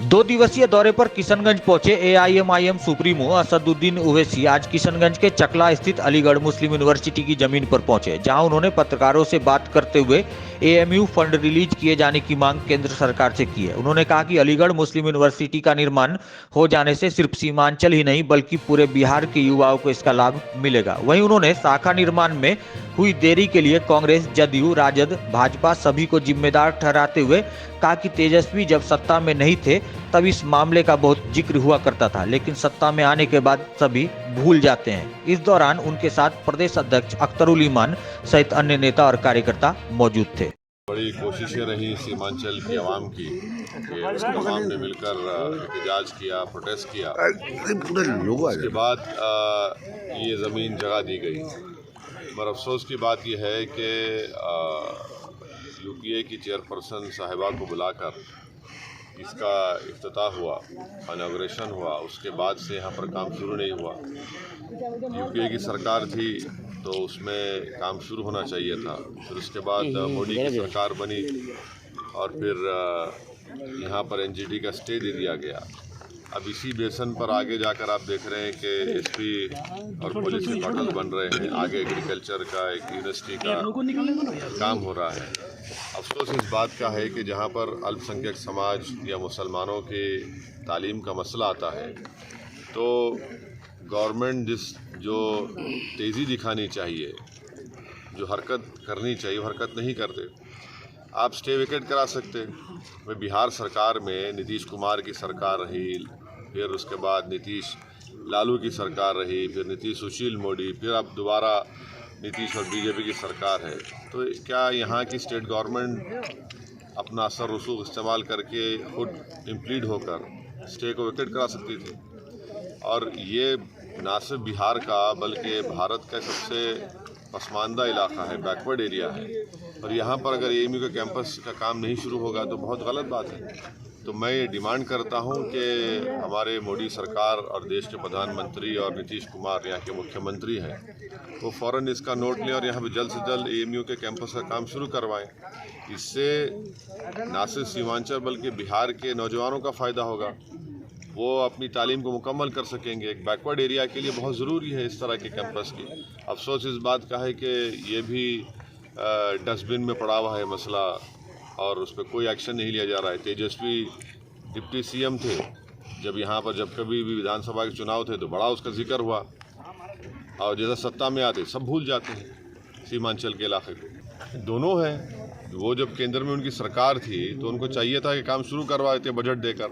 दो दिवसीय दौरे पर किशनगंज पहुंचे एआईएमआईएम सुप्रीमो असदुद्दीन ओवैसी आज किशनगंज के चकला स्थित अलीगढ़ मुस्लिम यूनिवर्सिटी की जमीन पर पहुंचे, जहां उन्होंने पत्रकारों से बात करते हुए एएमयू फंड रिलीज किए जाने की मांग केंद्र सरकार से की है। उन्होंने कहा कि अलीगढ़ मुस्लिम यूनिवर्सिटी का निर्माण हो जाने से सिर्फ सीमांचल ही नहीं बल्कि पूरे बिहार के युवाओं को इसका लाभ मिलेगा। वहीं उन्होंने शाखा निर्माण में हुई देरी के लिए कांग्रेस, जदयू, राजद, भाजपा सभी को जिम्मेदार ठहराते हुए कहा कि तेजस्वी जब सत्ता में नहीं थे तब इस मामले का बहुत जिक्र हुआ करता था, लेकिन सत्ता में आने के बाद सभी भूल जाते हैं। इस दौरान उनके साथ प्रदेश अध्यक्ष अख्तरुल इमान सहित अन्य नेता और कार्यकर्ता मौजूद थे। बड़ी कोशिशें रही सीमांचल की आवाम की कि तमाम ने मिलकर एहतजाज किया, प्रोटेस्ट किया। उसके बाद ये ज़मीन जगह दी गई। पर अफसोस की बात यह है कि यूपीए की चेयरपर्सन साहिबा को बुलाकर इसका इफ्तिताह हुआ, इनॉग्रेशन हुआ, उसके बाद से यहाँ पर काम शुरू नहीं हुआ। यूपीए की सरकार थी तो उसमें काम शुरू होना चाहिए था। फिर उसके बाद मोदी की सरकार बनी और फिर यहाँ पर एनजीटी का स्टे दे दिया गया। अब इसी बेसन पर आगे जाकर आप देख रहे हैं कि एसपी और पुलिस के क्वार्टर्स बन रहे हैं। आगे एग्रीकल्चर का एक यूनिवर्सिटी का काम हो रहा है। अफसोस इस बात का है कि जहाँ पर अल्पसंख्यक समाज या मुसलमानों की तालीम का मसला आता है तो गवर्नमेंट जो तेज़ी दिखानी चाहिए, जो हरकत करनी चाहिए वो हरकत नहीं करते। आप स्टे वेकेट करा सकते। वह बिहार सरकार में नीतीश कुमार की सरकार रही, फिर उसके बाद नीतीश लालू की सरकार रही, फिर नीतीश सुशील मोदी, फिर अब दोबारा नीतीश और बीजेपी की सरकार है। तो क्या यहाँ की स्टेट गवर्नमेंट अपना असर रसूख इस्तेमाल करके खुद इम्प्लीड होकर स्टे को वेकेट करा सकती थी? और ये ना सिर्फ बिहार का बल्कि भारत का सबसे पसमानदा इलाका है, बैकवर्ड एरिया है। और यहाँ पर अगर एएमयू के कैंपस का काम नहीं शुरू होगा तो बहुत गलत बात है। तो मैं ये डिमांड करता हूँ कि हमारे मोदी सरकार और देश के प्रधानमंत्री और नीतीश कुमार यहाँ के मुख्यमंत्री हैं, वो फ़ौरन इसका नोट लें और यहाँ पे जल्द से जल्द एएमयू के कैंपस का काम शुरू करवाएं। इससे न सिर्फ सीमांचल बल्कि बिहार के नौजवानों का फ़ायदा होगा, वो अपनी तालीम को मुकम्मल कर सकेंगे। एक बैकवर्ड एरिया के लिए बहुत ज़रूरी है इस तरह के कैंपस की। अफसोस इस बात का है कि ये भी डस्टबिन में पड़ा हुआ है मसला और उस पर कोई एक्शन नहीं लिया जा रहा है। तेजस्वी डिप्टी सीएम थे, जब कभी भी विधानसभा के चुनाव थे तो बड़ा उसका जिक्र हुआ, और जैसा सत्ता में आते सब भूल जाते हैं सीमांचल के इलाके को। दोनों हैं, वो जब केंद्र में उनकी सरकार थी तो उनको चाहिए था कि काम शुरू करवा देते बजट देकर।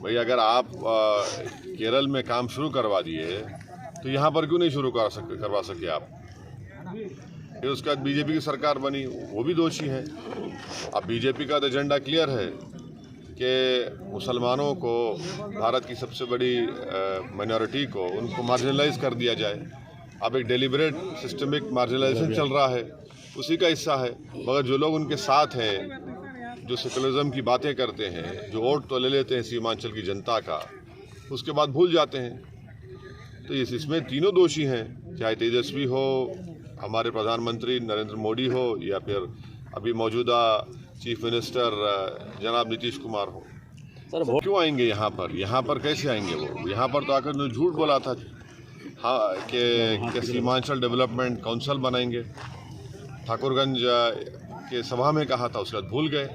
भाई अगर आप केरल में काम शुरू करवा दिए तो यहाँ पर क्यों नहीं शुरू करवा सके आप? फिर उसके बाद बीजेपी की सरकार बनी, वो भी दोषी हैं। अब बीजेपी का तो एजेंडा क्लियर है कि मुसलमानों को, भारत की सबसे बड़ी माइनॉरिटी को, उनको मार्जिनलाइज कर दिया जाए। अब एक डेलिब्रेट सिस्टमिक मार्जिनलाइजेशन चल रहा है, उसी का हिस्सा है। मगर जो लोग उनके साथ हैं, जो सेकुलरिज्म की बातें करते हैं, जो वोट तो ले लेते हैं सीमांचल की जनता का, उसके बाद भूल जाते हैं। तो इसमें तीनों दोषी हैं, चाहे तेजस्वी हो, हमारे प्रधानमंत्री नरेंद्र मोदी हो, या फिर अभी मौजूदा चीफ मिनिस्टर जनाब नीतीश कुमार हो। सर क्यों आएंगे यहाँ पर? यहाँ पर कैसे आएंगे वो? यहाँ पर तो आकर उन्होंने झूठ बोला था हाँ कि सीमांचल डेवलपमेंट काउंसिल बनाएंगे। ठाकुरगंज के सभा में कहा था, उसके बाद भूल गए।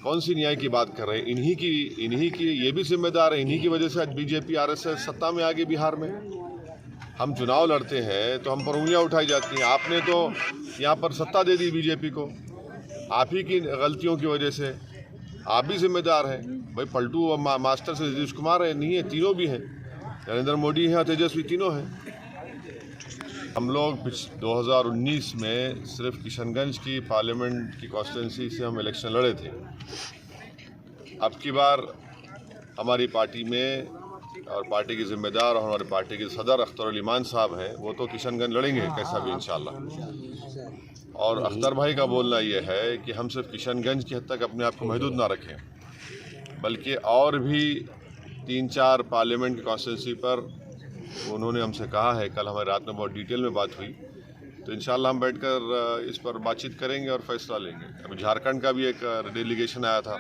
कौन सी न्याय की बात कर रहे हैं? इन्हीं की ये भी जिम्मेदार है। इन्हीं की वजह से आज बीजेपी आरएसएस सत्ता में आ गई बिहार में। हम चुनाव लड़ते हैं तो हम पर उंगलियां उठाई जाती हैं। आपने तो यहाँ पर सत्ता दे दी बीजेपी को, आप ही की गलतियों की वजह से। आप भी जिम्मेदार हैं भाई। पलटू और मास्टर से नीतीश कुमार है, नहीं है, तीनों भी हैं। नरेंद्र मोदी हैं और तेजस्वी, तीनों हैं। हम लोग 2019 में सिर्फ किशनगंज की पार्लियामेंट की कॉन्स्टिट्यूंसी से हम इलेक्शन लड़े थे। अब की बार हमारी पार्टी में और पार्टी के जिम्मेदार और हमारी पार्टी के सदर अख्तरुल इमान साहब हैं, वो तो किशनगंज लड़ेंगे कैसा भी इंशाल्लाह। और अख्तर भाई का बोलना ये है कि हम सिर्फ किशनगंज की हद तक अपने आप को महदूद ना रखें, बल्कि और भी 3-4 पार्लियामेंट की कॉन्स्टिट्यूंसी पर उन्होंने हमसे कहा है। कल हमारी रात में बहुत डिटेल में बात हुई, तो इंशाल्लाह हम बैठकर इस पर बातचीत करेंगे और फैसला लेंगे। अभी झारखंड का भी एक डेलीगेशन आया था,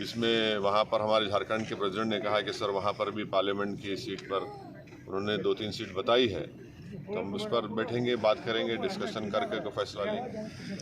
इसमें वहाँ पर हमारे झारखंड के प्रेसिडेंट ने कहा कि सर वहाँ पर भी पार्लियामेंट की सीट पर उन्होंने 2-3 सीट बताई है, तो हम उस पर बैठेंगे, बात करेंगे, डिस्कशन करके फैसला लेंगे।